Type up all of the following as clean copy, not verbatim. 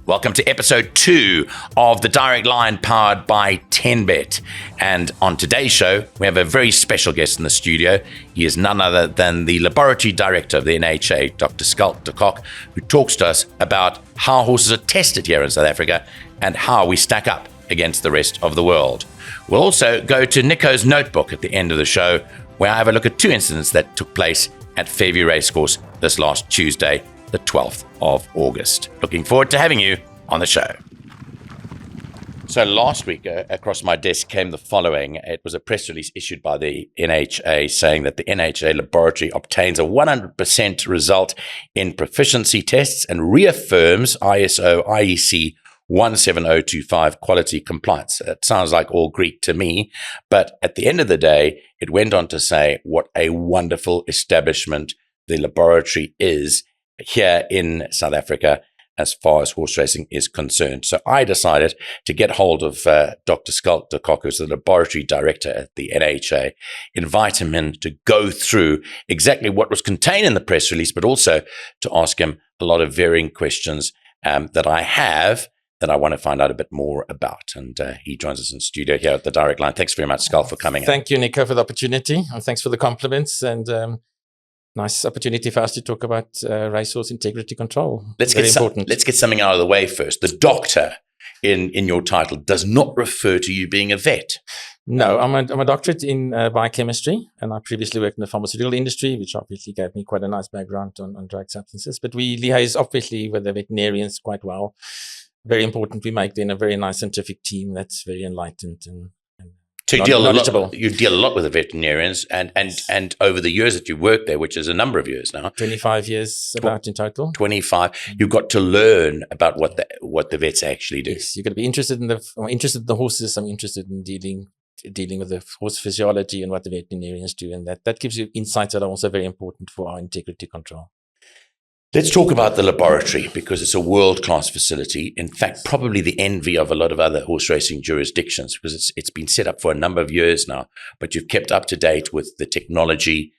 Welcome to episode 2 of The Direct Line powered by 10Bet. And on today's show, we have a very special guest in the studio. He is none other than the Laboratory Director of the NHA, Dr. Schalk De Kock, who talks to us about how horses are tested here in South Africa and how we stack up against the rest of the world. We'll also go to Nico's notebook at the end of the show, where I have a look at 2 incidents that took place at Fairview Racecourse this last Tuesday, the 12th of August. Looking forward to having you on the show. So last week, across my desk came the following. It was a press release issued by the NHA saying that the NHA Laboratory obtains a 100% result in proficiency tests and reaffirms ISO IEC 17025 quality compliance. It sounds like all Greek to me, but at the end of the day, it went on to say what a wonderful establishment the laboratory is here in South Africa as far as horse racing is concerned. So I decided to get hold of Dr. Schalk De Kock, who's the laboratory director at the NHA, invite him in to go through exactly what was contained in the press release, but also to ask him a lot of varying questions that I have that I want to find out a bit more about. And he joins us in studio here at the Direct Line. Thanks very much, Schalk, for coming. Thank you, Nico, for the opportunity. And thanks for the compliments. And nice opportunity for us to talk about racehorse integrity control. Let's get something out of the way first. The doctor in your title does not refer to you being a vet. No, I'm a doctorate in biochemistry, and I previously worked in the pharmaceutical industry, which obviously gave me quite a nice background on drug substances. But we liaise obviously with the veterinarians quite well. Very important. We make then a very nice scientific team that's very enlightened and so you deal a lot with the veterinarians, and over the years that you worked there, which is a number of years now, 25 years about in total. 25. You've got to learn about what the vets actually do. Yes, you've got to be interested in the horses. I'm interested in dealing with the horse physiology and what the veterinarians do, and that gives you insights that are also very important for our integrity control. Let's talk about the laboratory, because it's a world-class facility. In fact, probably the envy of a lot of other horse racing jurisdictions, because it's been set up for a number of years now, but you've kept up to date with the technology,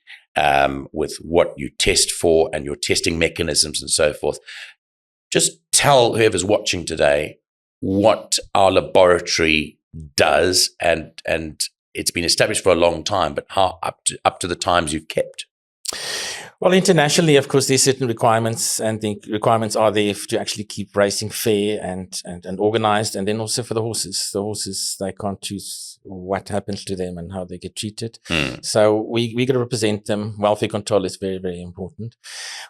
with what you test for and your testing mechanisms and so forth. Just tell whoever's watching today what our laboratory does, and it's been established for a long time, but how up to the times you've kept. Well, internationally, of course, there's certain requirements, and the requirements are there to actually keep racing fair and organized. And then also for the horses. The horses, they can't choose what happens to them and how they get treated. So we got to represent them. Welfare control is very, very important.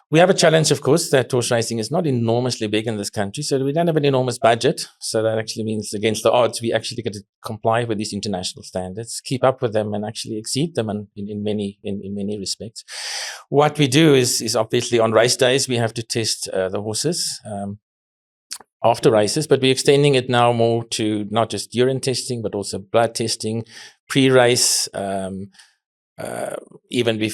We have a challenge, of course, that horse racing is not enormously big in this country. So we don't have an enormous budget. So that actually means against the odds, we actually got to comply with these international standards, keep up with them, and actually exceed them in many respects. What we do is obviously on race days, we have to test the horses after races, but we're extending it now more to not just urine testing, but also blood testing, pre-race, even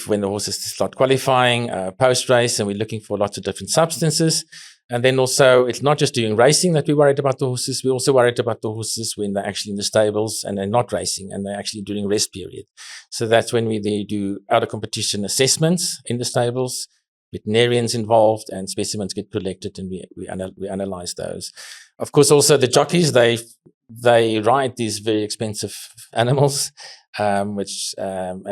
when the horses start qualifying, post-race, and we're looking for lots of different substances. And then also, it's not just doing racing that we're worried about the horses. We're also worried about the horses when they're actually in the stables and they're not racing and they're actually during rest period. So that's when they do out-of-competition assessments in the stables, veterinarians involved, and specimens get collected, and we analyze those. Of course, also the jockeys, they ride these very expensive animals, and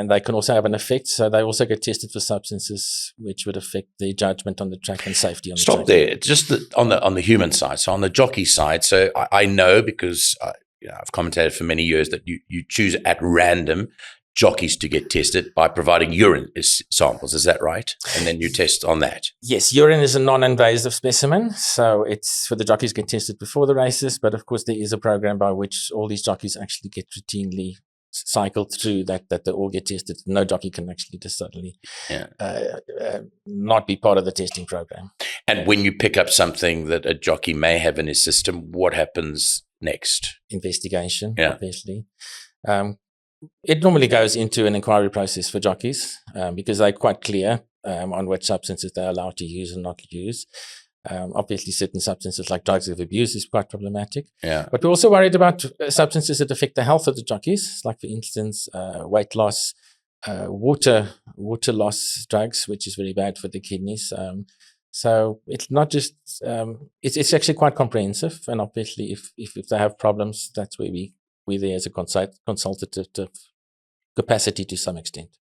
they can also have an effect. So they also get tested for substances which would affect their judgment on the track and safety on the track. Stop there. Just on the human side, so on the jockey side. So I know, because I've commentated for many years, that you choose at random jockeys to get tested by providing urine samples. Is that right? And then you test on that. Yes, urine is a non-invasive specimen, so it's for the jockeys get tested before the races. But of course, there is a program by which all these jockeys actually get routinely cycled through that they all get tested. No jockey can actually just suddenly not be part of the testing program. And when you pick up something that a jockey may have in his system, what happens next? Investigation, obviously. It normally goes into an inquiry process for jockeys because they're quite clear on which substances they're allowed to use and not use. Obviously, certain substances like drugs of abuse is quite problematic. Yeah. But we're also worried about substances that affect the health of the jockeys, like, for instance, weight loss, water loss drugs, which is very bad for the kidneys. So it's not just, it's actually quite comprehensive. And obviously, if they have problems, that's where we're there as a consultative capacity to some extent.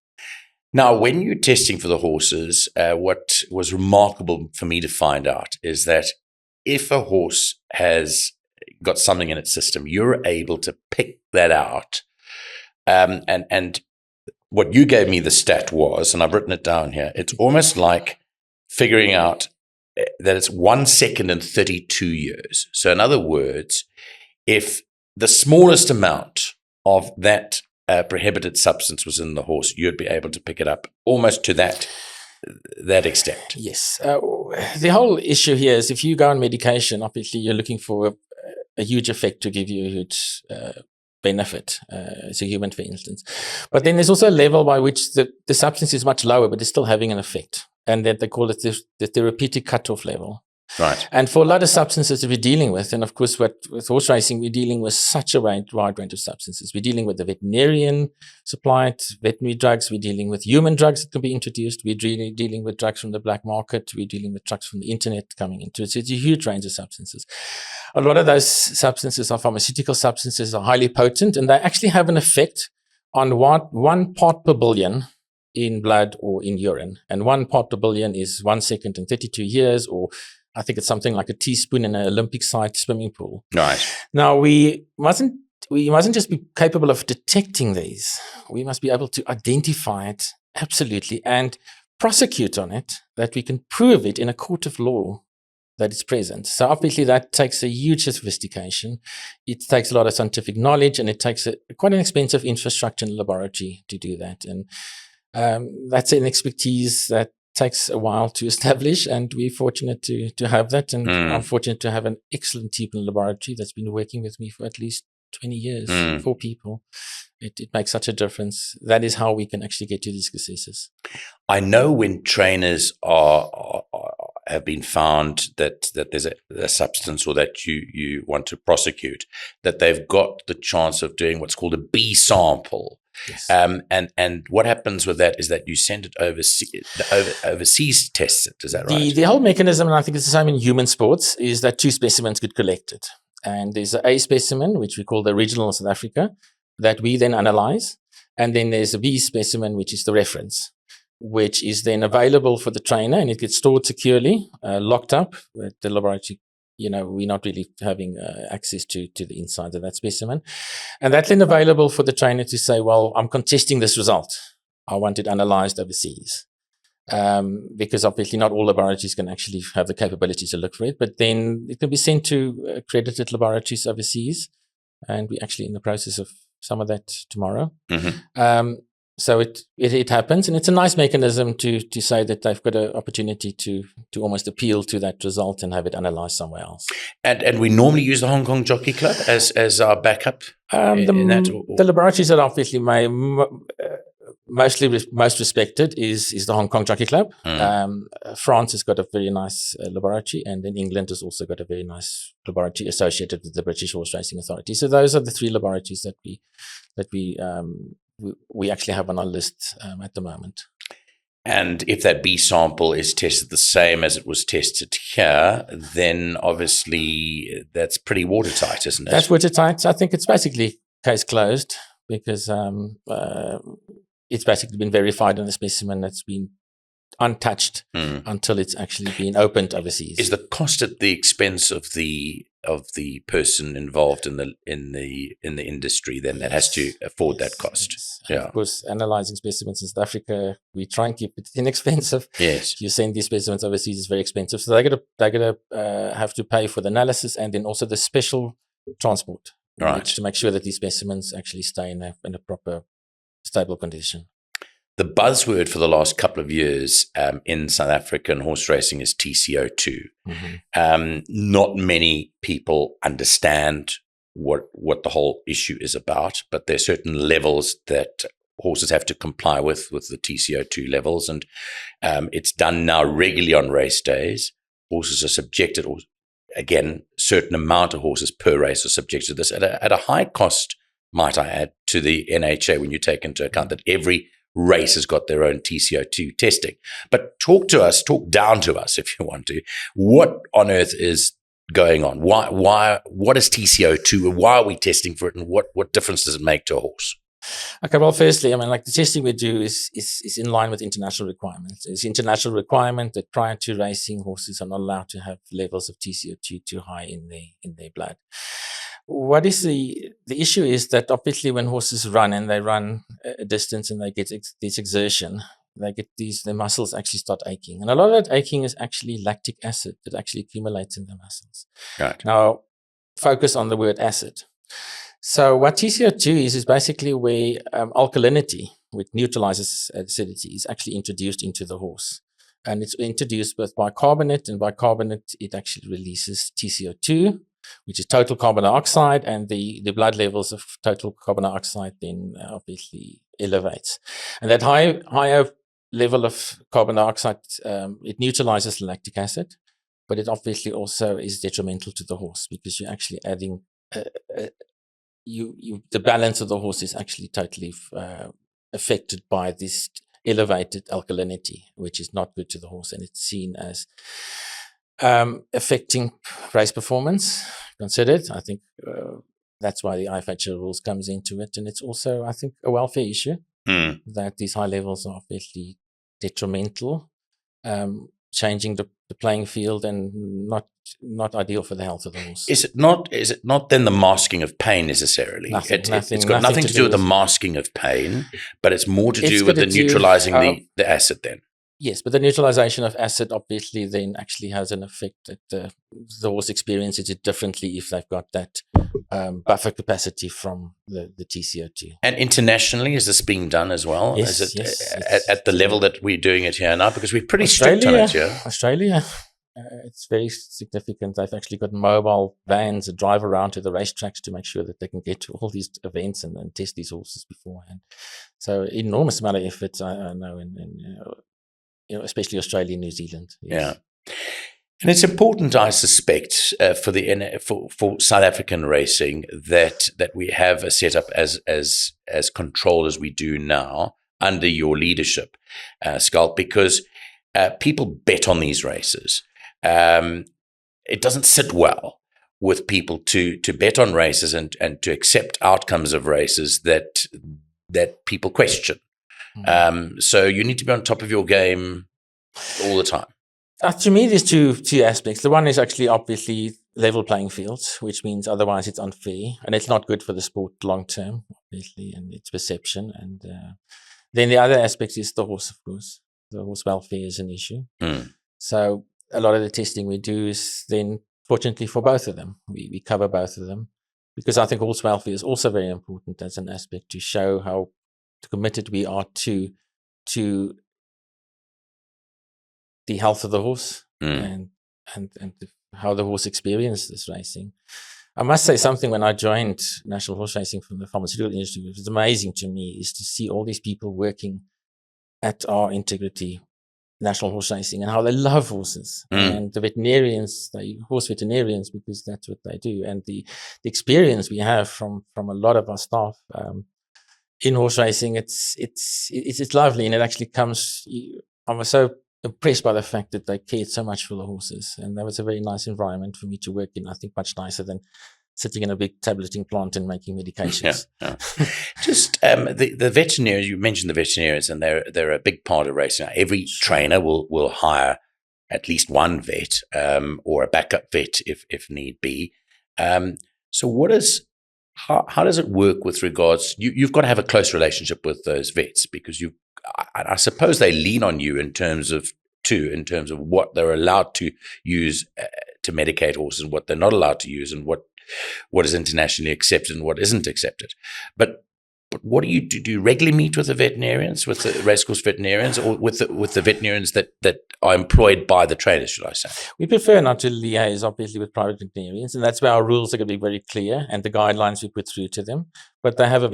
Now, when you're testing for the horses, what was remarkable for me to find out is that if a horse has got something in its system, you're able to pick that out. And what you gave me the stat was, and I've written it down here, it's almost like figuring out that it's 1 second in 32 years. So in other words, if the smallest amount of that prohibited substance was in the horse, you'd be able to pick it up almost to that extent. Yes. The whole issue here is if you go on medication, obviously you're looking for a huge effect to give you a huge benefit as a human, for instance. But then there's also a level by which the substance is much lower, but it's still having an effect. And that they call it the therapeutic cutoff level. Right. And for a lot of substances that we're dealing with, and of course, with horse racing, we're dealing with such a wide range of substances. We're dealing with the veterinarian supplied veterinary drugs. We're dealing with human drugs that can be introduced. We're dealing with drugs from the black market. We're dealing with drugs from the internet coming into it. So it's a huge range of substances. A lot of those substances are pharmaceutical substances, are highly potent, and they actually have an effect on 1 part per billion in blood or in urine. And 1 part per billion is 1 second in 32 years, or I think it's something like a teaspoon in an Olympic-sized swimming pool. Right. Now, we mustn't just be capable of detecting these. We must be able to identify it absolutely and prosecute on it, that we can prove it in a court of law that it's present. So obviously that takes a huge sophistication. It takes a lot of scientific knowledge, and it takes quite an expensive infrastructure in the laboratory to do that. And that's an expertise that takes a while to establish, and we're fortunate to have that. And I'm fortunate to have an excellent team in the laboratory that's been working with me for at least 20 years, 4 people. It makes such a difference. That is how we can actually get to these successes. I know when trainers have been found that there's a substance or that you want to prosecute, that they've got the chance of doing what's called a B sample. Yes. And what happens with that is that you send it overseas test it. Is that right? The whole mechanism, and I think it's the same in human sports, is that 2 specimens get collected. And there's an A specimen, which we call the original South Africa, that we then analyze. And then there's a B specimen, which is the reference, which is then available for the trainer, and it gets stored securely, locked up at the laboratory. We're not really having access to the inside of that specimen. And that's then available for the trainer to say, well, I'm contesting this result. I want it analyzed overseas. Because obviously not all laboratories can actually have the capability to look for it, but then it can be sent to accredited laboratories overseas. And we're actually in the process of some of that tomorrow. Mm-hmm. So it happens, and it's a nice mechanism to say that they've got an opportunity to almost appeal to that result and have it analyzed somewhere else. And we normally use the Hong Kong Jockey Club as our backup. The laboratories that obviously most respected is the Hong Kong Jockey Club. France has got a very nice laboratory, and then England has also got a very nice laboratory associated with the British Horse Racing Authority. So those are the 3 laboratories that we actually have on our list at the moment. And if that B sample is tested the same as it was tested here, then obviously that's pretty watertight, isn't it? That's watertight. I think it's basically case closed, because it's basically been verified on a specimen that's been untouched until it's actually been opened overseas. Is the cost at the expense of the person involved in the industry then that has to afford that cost? Yes. Yeah. Of course, analyzing specimens in South Africa, we try and keep it inexpensive. Yes. If you send these specimens overseas, it's very expensive. So they're gonna have to pay for the analysis and then also the special transport, right, to make sure that these specimens actually stay in a proper, stable condition. The buzzword for the last couple of years in South African horse racing is TCO2. Mm-hmm. Not many people understand what the whole issue is about, but there are certain levels that horses have to comply with the TCO2 levels, and it's done now regularly on race days. Horses are subjected, or again, certain amount of horses per race are subjected to this at a high cost, might I add, to the NHA, when you take into account that every race has got their own TCO2 testing. But talk down to us if you want to. What on earth is going on? Why, what is TCO2 and why are we testing for it, and what difference does it make to a horse? Okay, well, firstly, I mean, like the testing we do is in line with international requirements. It's international requirement that prior to racing, horses are not allowed to have levels of TCO2 too high in their blood. What is the issue is that obviously when horses run and they run a distance and they get this exertion, they get their muscles actually start aching. And a lot of that aching is actually lactic acid that actually accumulates in the muscles. Right. Now, focus on the word acid. So what TCO2 is basically where alkalinity, which neutralizes acidity, is actually introduced into the horse. And it's introduced with bicarbonate, and bicarbonate, it actually releases TCO2, which is total carbon dioxide, and the blood levels of total carbon dioxide then obviously elevates. And that higher level of carbon dioxide, it neutralizes lactic acid, but it obviously also is detrimental to the horse because you're actually adding the balance of the horse is actually totally affected by this elevated alkalinity, which is not good to the horse, and it's seen as affecting race performance. Considered, I think that's why the IFHA rules comes into it, and it's also, I think, a welfare issue that these high levels are obviously detrimental, changing the playing field, and not ideal for the health of the horse. Is it not then the masking of pain necessarily? It's got nothing to do with the masking of pain, but it's more to do with the neutralizing the acid then. Yes, but the neutralization of acid obviously then actually has an effect that the horse experiences it differently if they've got that buffer capacity from the TCO2. And internationally, is this being done as well? Yes, is it yes, at the level that we're doing it here now? Because we're pretty strict on it here. Australia, it's very significant. They've actually got mobile vans that drive around to the racetracks to make sure that they can get to all these events and test these horses beforehand. So enormous amount of effort, I know, especially Australia and New Zealand. Yes. Yeah. And it's important, I suspect, for South African racing that we have a setup as controlled as we do now under your leadership, Schalk, because people bet on these races. It doesn't sit well with people to bet on races and to accept outcomes of races that people question. So you need to be on top of your game all the time. To me, there's two aspects. The one is actually obviously level playing fields, which means otherwise it's unfair and it's not good for the sport long term, obviously, and its perception. And then the other aspect is the horse, of course. The horse welfare is an issue. So a lot of the testing we do is then, fortunately for both of them, we cover both of them, because I think horse welfare is also very important as an aspect to show how committed we are to the health of the horse and how the horse experiences racing. I must say something. When I joined National Horse Racing from the pharmaceutical industry, which was amazing to me, is to see all these people working at our integrity National Horse Racing and how they love horses, and the veterinarians, horse veterinarians, because that's what they do, and the experience we have from a lot of our staff in horse racing. It's lovely, and it actually comes. I was so impressed by the fact that they cared so much for the horses, and that was a very nice environment for me to work in. I think much nicer than sitting in a big tableting plant and making medications. Yeah. Just the veterinarians, you mentioned the veterinarians, and they're a big part of racing. Every trainer will hire at least one vet or a backup vet if need be. So how does it work with regards? You've got to have a close relationship with those vets, because I suppose they lean on you in terms of what they're allowed to use to medicate horses, and what they're not allowed to use, and what is internationally accepted and what isn't accepted. But what do you do? Do you regularly meet with the veterinarians, with the racecourse veterinarians, or with the veterinarians that are employed by the trainers, should I say? We prefer not to liaise, obviously, with private veterinarians, and that's where our rules are going to be very clear, and the guidelines we put through to them. but they have a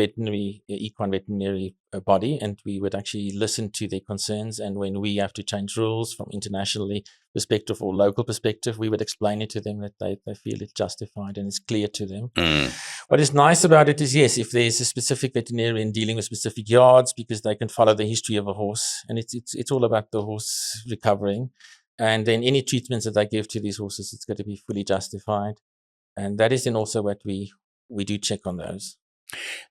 equine veterinary body, and we would actually listen to their concerns. And when we have to change rules from internationally perspective or local perspective, we would explain it to them that they feel it's justified and it's clear to them. What is nice about it is, yes, if there's a specific veterinarian dealing with specific yards, because they can follow the history of a horse, and it's all about the horse recovering. And then any treatments that they give to these horses, it's going to be fully justified. And that is then also what we do check on those.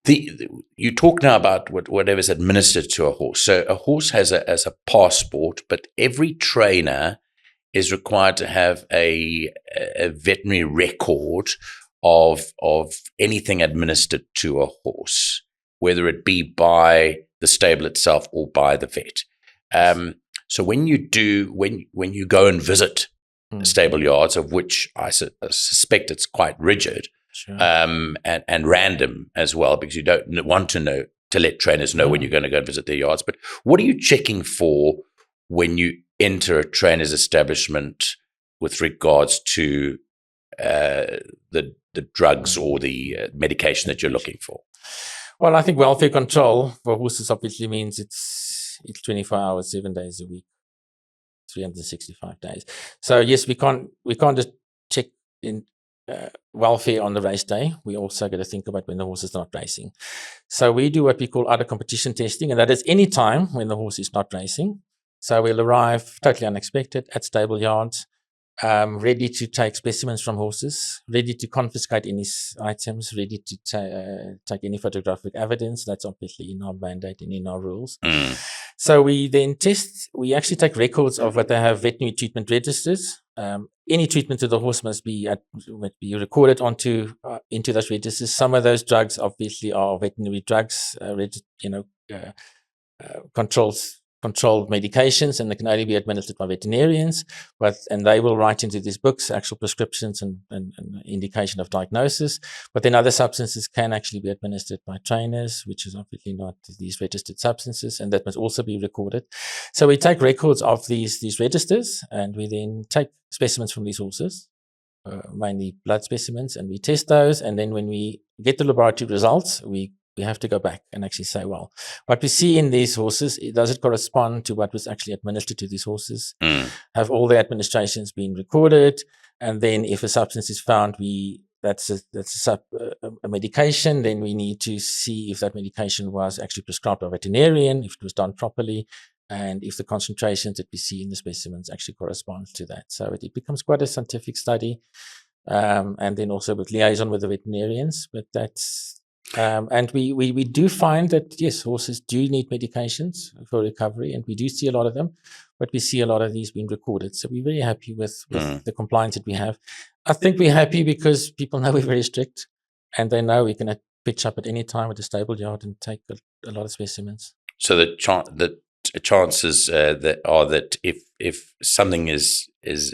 You talk now about whatever's administered to a horse. So a horse has a passport, but every trainer is required to have a veterinary record of anything administered to a horse, whether it be by the stable itself or by the vet. So when you go and visit stable yards, of which I suspect it's quite rigid, sure. And random as well, because you don't want to let trainers know when you're going to go and visit their yards. But what are you checking for when you enter a trainer's establishment with regards to the drugs or the medication that you're looking for? Well, I think welfare control for horses obviously means it's 24 hours, 7 days a week, 365 days. So yes, we can't just check in welfare on the race day. We also got to think about when the horse is not racing. So we do what we call out of competition testing, and that is any time when the horse is not racing. So we'll arrive totally unexpected at stable yards, ready to take specimens from horses, ready to confiscate any items, ready to take any photographic evidence. That's obviously in our mandate and in our rules. So we then we actually take records of what they have veterinary treatment registers. Any treatment to the horse must be recorded into those registers. Some of those drugs obviously are veterinary drugs, controlled medications, and they can only be administered by veterinarians. And they will write into these books actual prescriptions and indication of diagnosis. But then other substances can actually be administered by trainers, which is obviously not these registered substances, and that must also be recorded. So we take records of these registers, and we then take specimens from these horses, mainly blood specimens, and we test those. And then when we get the laboratory results, we have to go back and actually say, well, what we see in these horses, does it correspond to what was actually administered to these horses? Have all the administrations been recorded? And then if a substance is found, that's a medication, then we need to see if that medication was actually prescribed by a veterinarian, if it was done properly, and if the concentrations that we see in the specimens actually correspond to that. So it becomes quite a scientific study. And then also with liaison with the veterinarians, but that's, and we do find that, yes, horses do need medications for recovery, and we do see a lot of them, but we see a lot of these being recorded. So we're very happy with the compliance that we have. I think we're happy because people know we're very strict, and they know we can pitch up at any time at the stable yard and take a lot of specimens. So the chances that if something is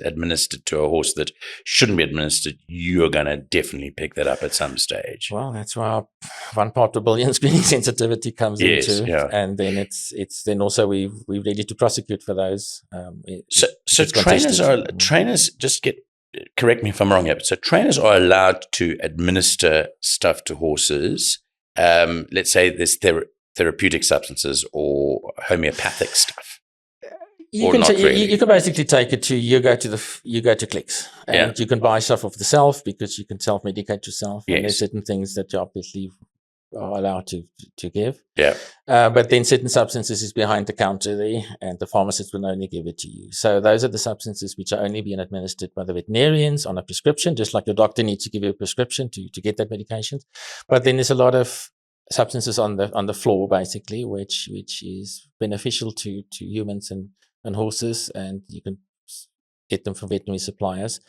administered to a horse that shouldn't be administered, you're going to definitely pick that up at some stage. Well, that's where our 1 part per billion screening sensitivity comes into. Yeah. And then it's then also we're ready to prosecute for those. So trainers just correct me if I'm wrong here, but so trainers are allowed to administer stuff to horses. Let's say there's therapeutic substances or homeopathic stuff. You can basically take it to you go to Clicks, and you can buy stuff off the shelf because you can self-medicate yourself. Yes. And there's certain things that you obviously are allowed to give. Yeah. But then certain substances is behind the counter there, and the pharmacist will only give it to you. So those are the substances which are only being administered by the veterinarians on a prescription, just like your doctor needs to give you a prescription to get that medication. But then there's a lot of substances on the floor, basically, which is beneficial to humans and horses, and you can get them from veterinary suppliers.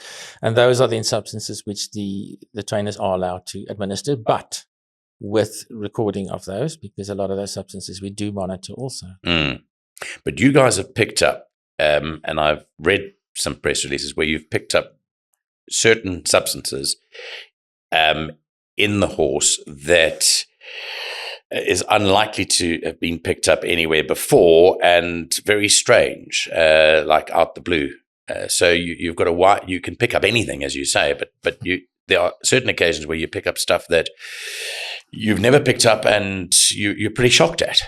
And those are then substances which the trainers are allowed to administer, but with recording of those, because a lot of those substances we do monitor also. But you guys have picked up, and I've read some press releases where you've picked up certain substances in the horse that is unlikely to have been picked up anywhere before, and very strange, like out the blue. So you've got you can pick up anything, as you say, but there are certain occasions where you pick up stuff that you've never picked up and you're pretty shocked at.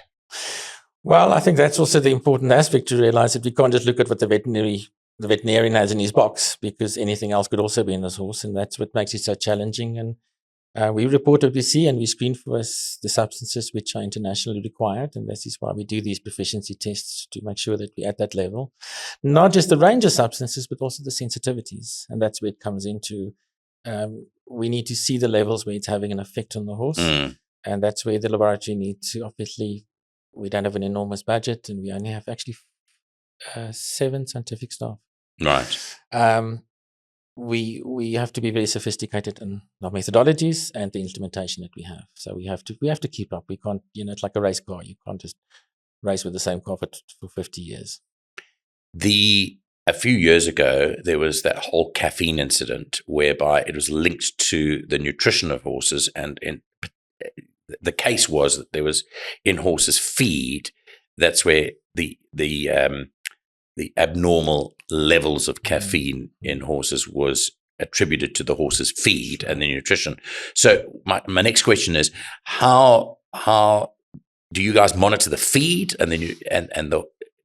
Well, I think that's also the important aspect to realize that we can't just look at what the veterinarian has in his box, because anything else could also be in this horse, and that's what makes it so challenging. And we report what we see, and we screen for the substances which are internationally required, and that is why we do these proficiency tests to make sure that we're at that level. Not just the range of substances, but also the sensitivities, and that's where it comes into. We need to see the levels where it's having an effect on the horse, and that's where the laboratory needs to obviously. We don't have an enormous budget, and we only have actually 7 scientific staff. Right. We have to be very sophisticated in our methodologies and the instrumentation that we have. So we have to keep up. We can't, it's like a race car. You can't just race with the same car for 50 years. A few years ago, there was that whole caffeine incident whereby it was linked to the nutrition of horses, and the case was that there was in horses' feed. That's where the abnormal levels of caffeine in horses was attributed to the horse's feed and the nutrition. So my next question is, how do you guys monitor the feed, and then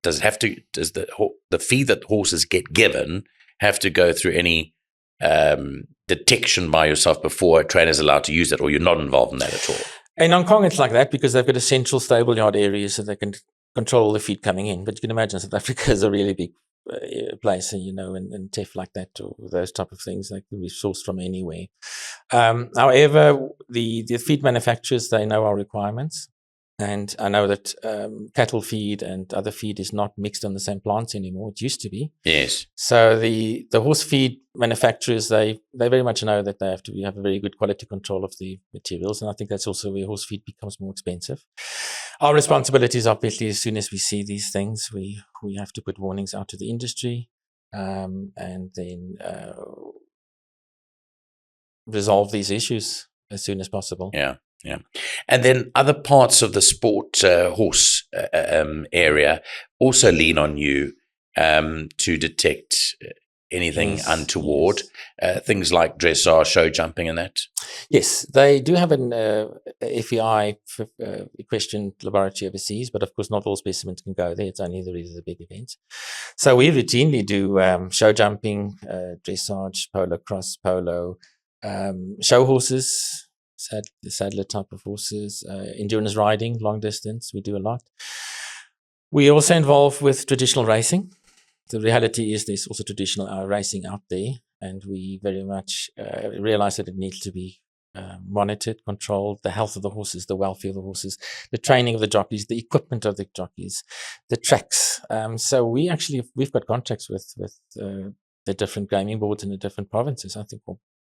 does the feed that horses get given have to go through any detection by yourself before a trainer is allowed to use it, or you're not involved in that at all? In Hong Kong, it's like that because they've got a central stable yard area so they can control the feed coming in. But you can imagine South Africa is a really big place, and teff like that, or those type of things that can be sourced from anywhere. However, the feed manufacturers, they know our requirements. And I know that cattle feed and other feed is not mixed on the same plants anymore. It used to be. Yes. So the horse feed manufacturers, they very much know that they have to have a very good quality control of the materials. And I think that's also where horse feed becomes more expensive. Our responsibility is obviously, as soon as we see these things, we have to put warnings out to the industry, and then resolve these issues as soon as possible. Yeah. Yeah. And then other parts of the sport horse area also lean on you to detect anything untoward, things like dressage, show jumping and that? Yes, they do have an FEI equestrian laboratory overseas, but of course not all specimens can go there. It's only the big events. So we routinely do show jumping, dressage, polo cross, polo, show horses, the saddler type of horses, endurance riding, long distance, we do a lot. We also involved with traditional racing. The reality is there's also traditional racing out there, and we very much realize that it needs to be monitored, controlled, the health of the horses, the welfare of the horses, the training of the jockeys, the equipment of the jockeys, the tracks. So we've got contracts with the different gaming boards in the different provinces. I think we're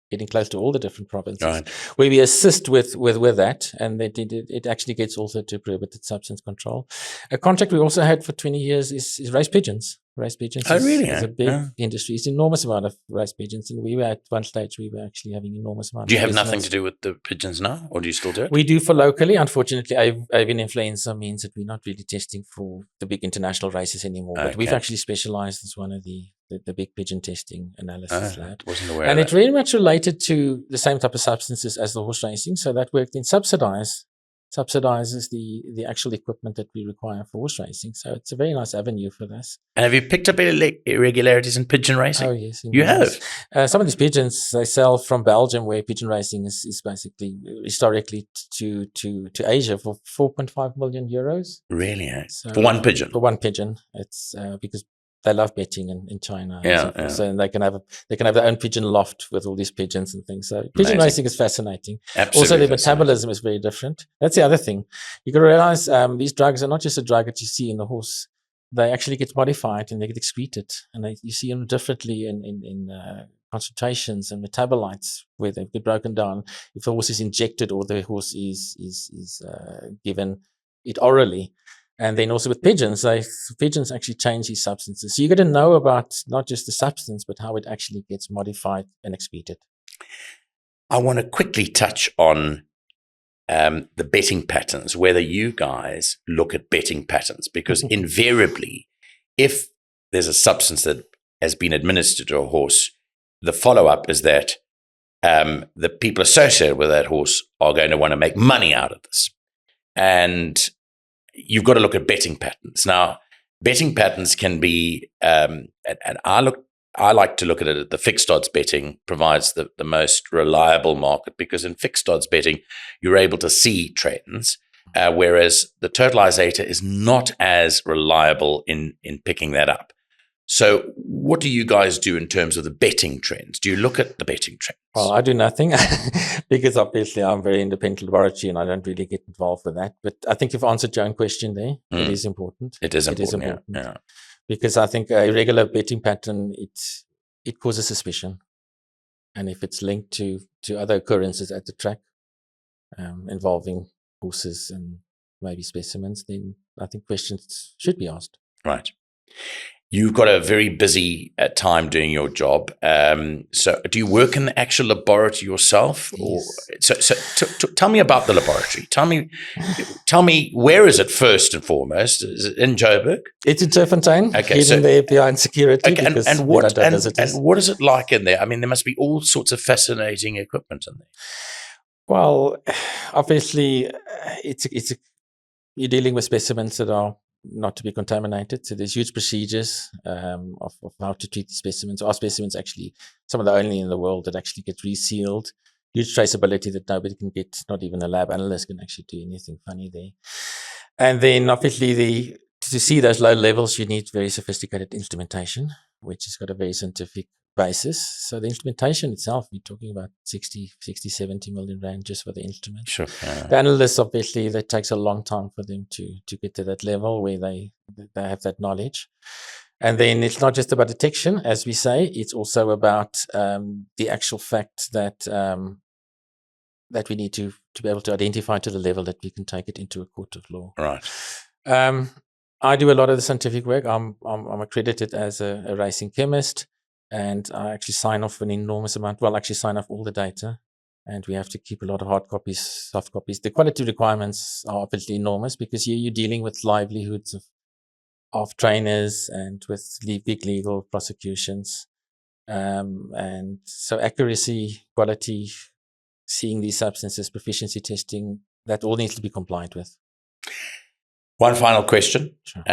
getting close to all the different provinces, right, where we assist with that, and it actually gets also to prohibited substance control. A contract we also had for 20 years is race pigeons. Race pigeons is a big industry. It's an enormous amount of race pigeons, and we were at one stage we were actually having enormous amount. Do you have nothing to do with the pigeons now, or do you still do it? We do for locally. Unfortunately, avian influenza means that we're not really testing for the big international races anymore. But we've actually specialized as one of the big pigeon testing analysis lab. Wasn't aware and of it very much related to the same type of substances as the horse racing. So that worked in subsidizes the actual equipment that we require for horse racing. So it's a very nice avenue for this. And have you picked up any irregularities in pigeon racing? Oh, yes. You have? Some of these pigeons, they sell from Belgium, where pigeon racing is basically historically to Asia for 4.5 million euros. Really? So, for one pigeon? For one pigeon. It's because they love betting in China. Yeah. So they can have their own pigeon loft with all these pigeons and things. So pigeon racing is fascinating. Absolutely. Also, the metabolism is very different. That's the other thing. You got to realize these drugs are not just a drug that you see in the horse. They actually get modified and they get excreted, and you see them differently in concentrations and metabolites where they get broken down. If the horse is injected or the horse is given it orally. And then also with pigeons, pigeons actually change these substances. So you got to know about not just the substance, but how it actually gets modified and excreted. I want to quickly touch on the betting patterns, whether you guys look at betting patterns, because invariably, if there's a substance that has been administered to a horse, the follow-up is that the people associated with that horse are going to want to make money out of this. And you've got to look at betting patterns. Now, betting patterns can be, and I like to look at it at the fixed odds betting provides the most reliable market, because in fixed odds betting, you're able to see trends, whereas the totalizator is not as reliable in picking that up. So what do you guys do in terms of the betting trends? Do you look at the betting trends? Well, I do nothing because obviously I'm very independent laboratory and I don't really get involved with that. But I think you've answered your own question there. It is important. It is important. Yeah. Because I think a irregular betting pattern, it causes suspicion. And if it's linked to other occurrences at the track involving horses and maybe specimens, then I think questions should be asked. Right. You've got a very busy time doing your job. So do you work in the actual laboratory yourself? Yes. Or, so tell me about the laboratory. Tell me where is it first and foremost? Is it in Gqeberha? It's in Turffontein, okay, hidden there behind security. Okay, and what is it like in there? I mean, there must be all sorts of fascinating equipment in there. Well, obviously, you're dealing with specimens that are not to be contaminated. So there's huge procedures of how to treat the specimens. Our specimens actually some of the only in the world that actually get resealed. Huge traceability that nobody can get, not even a lab analyst can actually do anything funny there. And then obviously to see those low levels, you need very sophisticated instrumentation, which has got a very scientific basis. So the instrumentation itself, we're talking about 60, 70 million rand just for the instrument. Sure. The analysts, obviously, that takes a long time for them to get to that level where they have that knowledge. And then it's not just about detection, as we say, it's also about the actual fact that that we need to be able to identify to the level that we can take it into a court of law. Right. I do a lot of the scientific work. I'm accredited as a racing chemist. And I actually sign off an enormous amount. Well, actually sign off all the data. And we have to keep a lot of hard copies, soft copies. The quality requirements are obviously enormous because you're dealing with livelihoods of trainers and with big legal prosecutions. And so accuracy, quality, seeing these substances, proficiency testing, that all needs to be complied with. One final question. Sure.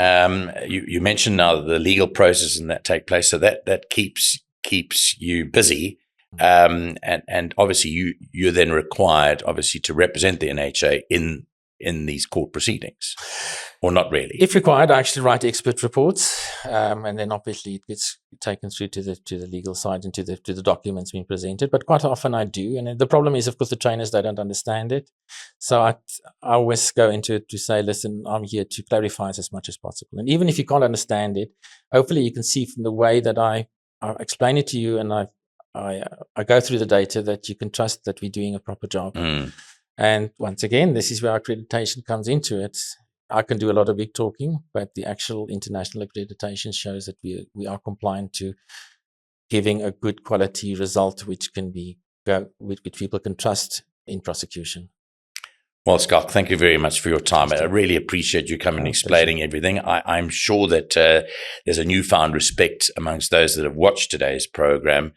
You mentioned now the legal process and that take place, so that keeps you busy, and obviously you're then required obviously to represent the NHA in these court proceedings, or not really? If required, I actually write expert reports, and then obviously it gets taken through to the legal side and to the documents being presented. But quite often I do, and the problem is, of course, the trainers, they don't understand it. So I always go into it to say, listen, I'm here to clarify it as much as possible. And even if you can't understand it, hopefully you can see from the way that I explain it to you, and I go through the data, that you can trust that we're doing a proper job. And once again, this is where accreditation comes into it. I can do a lot of big talking, but the actual international accreditation shows that we are compliant to giving a good quality result, which people can trust in prosecution. Well, Schalk, thank you very much for your time. I really appreciate you coming and explaining everything. I'm sure that there's a newfound respect amongst those that have watched today's program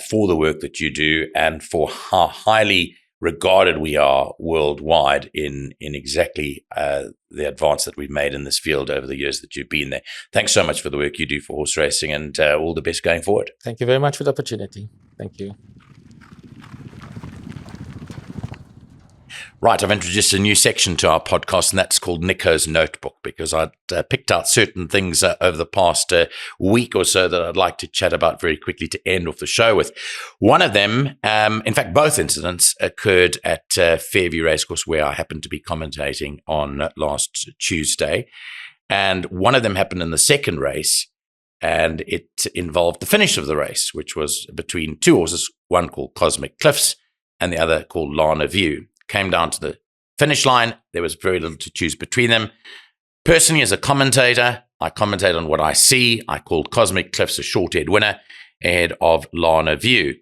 for the work that you do and for how highly regarded we are worldwide in exactly the advance that we've made in this field over the years that you've been there. Thanks so much for the work you do for horse racing, and all the best going forward. Thank you very much for the opportunity. Thank you. Right, I've introduced a new section to our podcast, and that's called Nico's Notebook, because I'd picked out certain things over the past week or so that I'd like to chat about very quickly to end off the show with. One of them, in fact, both incidents occurred at Fairview Racecourse, where I happened to be commentating on last Tuesday. And one of them happened in the second race, and it involved the finish of the race, which was between two horses, one called Cosmic Cliffs and the other called Lana View. Came down to the finish line. There was very little to choose between them. Personally, as a commentator, I commentate on what I see. I called Cosmic Cliffs a short-haired winner ahead of Lana View.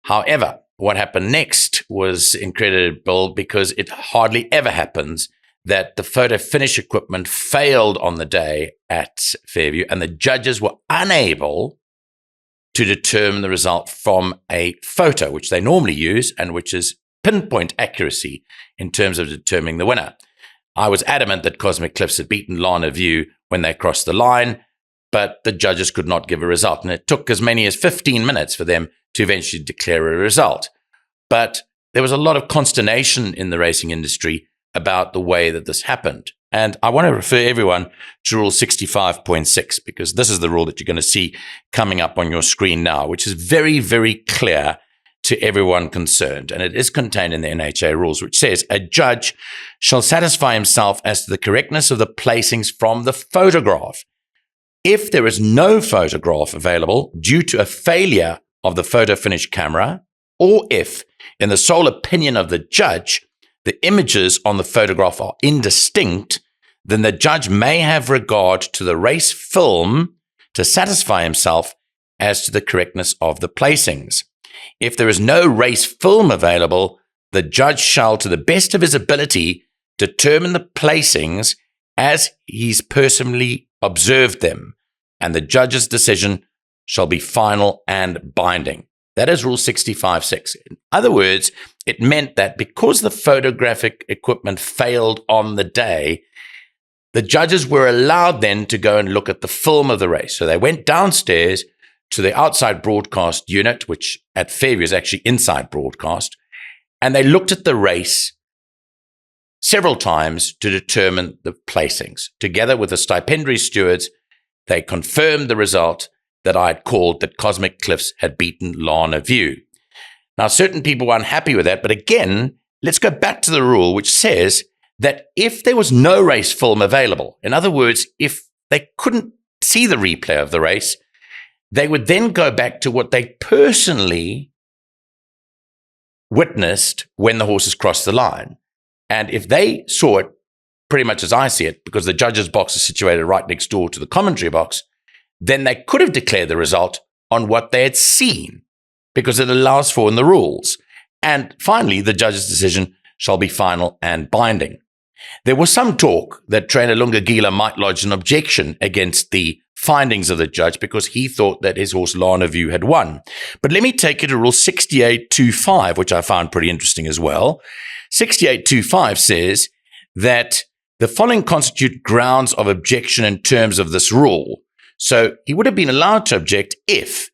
However, what happened next was incredible, because it hardly ever happens that the photo finish equipment failed on the day at Fairview, and the judges were unable to determine the result from a photo, which they normally use and which is pinpoint accuracy in terms of determining the winner. I was adamant that Cosmic Cliffs had beaten Lana View when they crossed the line, but the judges could not give a result. And it took as many as 15 minutes for them to eventually declare a result. But there was a lot of consternation in the racing industry about the way that this happened. And I want to refer everyone to Rule 65.6, because this is the rule that you're going to see coming up on your screen now, which is very, very clear to everyone concerned. And it is contained in the NHA rules, which says a judge shall satisfy himself as to the correctness of the placings from the photograph. If there is no photograph available due to a failure of the photo finish camera, or if, in the sole opinion of the judge, the images on the photograph are indistinct, then the judge may have regard to the race film to satisfy himself as to the correctness of the placings. If there is no race film available, the judge shall, to the best of his ability, determine the placings as he's personally observed them, and the judge's decision shall be final and binding. That is Rule 65.6. In other words, it meant that because the photographic equipment failed on the day, the judges were allowed then to go and look at the film of the race. So they went downstairs to the outside broadcast unit, which at Fairview is actually inside broadcast, and they looked at the race several times to determine the placings. Together with the stipendiary stewards, they confirmed the result that I had called, that Cosmic Cliffs had beaten Lana View. Now, certain people were unhappy with that, but again, let's go back to the rule, which says that if there was no race film available, in other words, if they couldn't see the replay of the race, they would then go back to what they personally witnessed when the horses crossed the line. And if they saw it pretty much as I see it, because the judge's box is situated right next door to the commentary box, then they could have declared the result on what they had seen, because it allows for in the rules. And finally, the judge's decision shall be final and binding. There was some talk that trainer Gqeberha might lodge an objection against the findings of the judge because he thought that his horse Lana View had won. But let me take you to Rule 68.25, which I found pretty interesting as well. 68.25 says that the following constitute grounds of objection in terms of this rule. So he would have been allowed to object if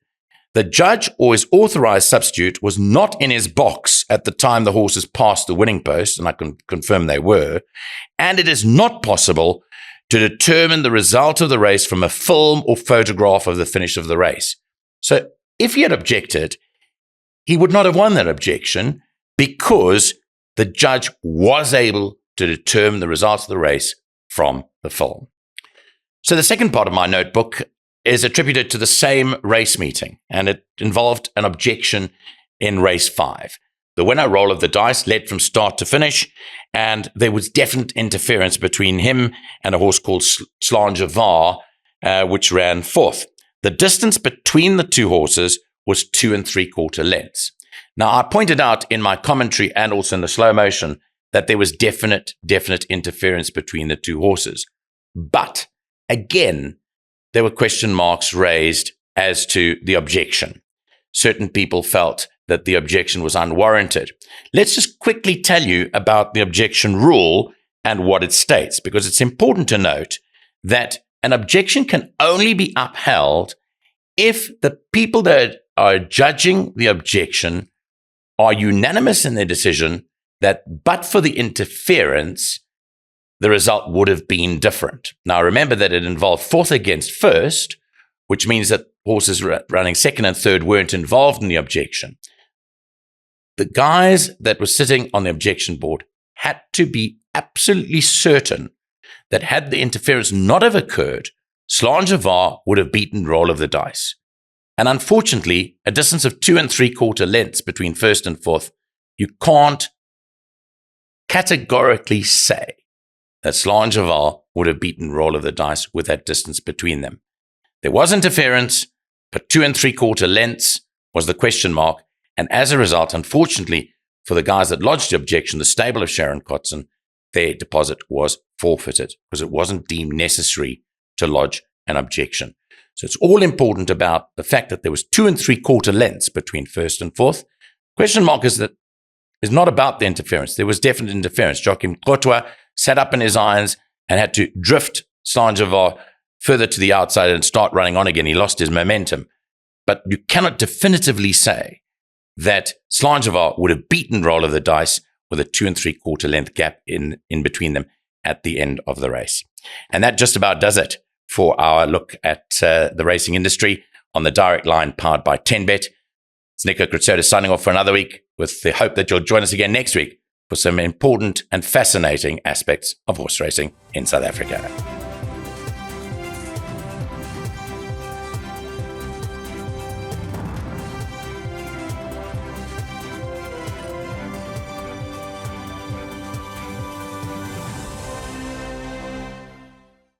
the judge or his authorized substitute was not in his box at the time the horses passed the winning post, and I can confirm they were, and it is not possible to determine the result of the race from a film or photograph of the finish of the race. So if he had objected, he would not have won that objection because the judge was able to determine the results of the race from the film. So the second part of my notebook is attributed to the same race meeting, and it involved an objection in race 5. The winner roll of the dice led from start to finish, and there was definite interference between him and a horse called Schalk De Kock, which ran fourth. The distance between the two horses was 2 3/4 lengths. Now, I pointed out in my commentary and also in the slow motion that there was definite interference between the two horses. But again, there were question marks raised as to the objection. Certain people felt that the objection was unwarranted. Let's just quickly tell you about the objection rule and what it states, because it's important to note that an objection can only be upheld if the people that are judging the objection are unanimous in their decision that but for the interference, the result would have been different. Now, remember that it involved fourth against first, which means that horses running second and third weren't involved in the objection. The guys that were sitting on the objection board had to be absolutely certain that had the interference not have occurred, Schalk De Kock would have beaten roll of the dice. And unfortunately, a distance of 2 3/4 lengths between first and fourth, you can't categorically say that Schalk De Kock would have beaten roll of the dice with that distance between them. There was interference, but 2 3/4 lengths was the question mark. And as a result, unfortunately, for the guys that lodged the objection, the stable of Sharon Kotzen, their deposit was forfeited because it wasn't deemed necessary to lodge an objection. So it's all important about the fact that there was 2 3/4 lengths between first and fourth. Question mark is not about the interference. There was definite interference. Joachim Gqeberha sat up in his irons and had to drift Schalk further to the outside and start running on again. He lost his momentum. But you cannot definitively say that Schalk would have beaten Roll of the Dice with a 2 3/4 length gap in between them at the end of the race. And that just about does it for our look at the racing industry on the Direct Line powered by 10Bet. It's Nico Kritsiotis signing off for another week with the hope that you'll join us again next week for some important and fascinating aspects of horse racing in South Africa.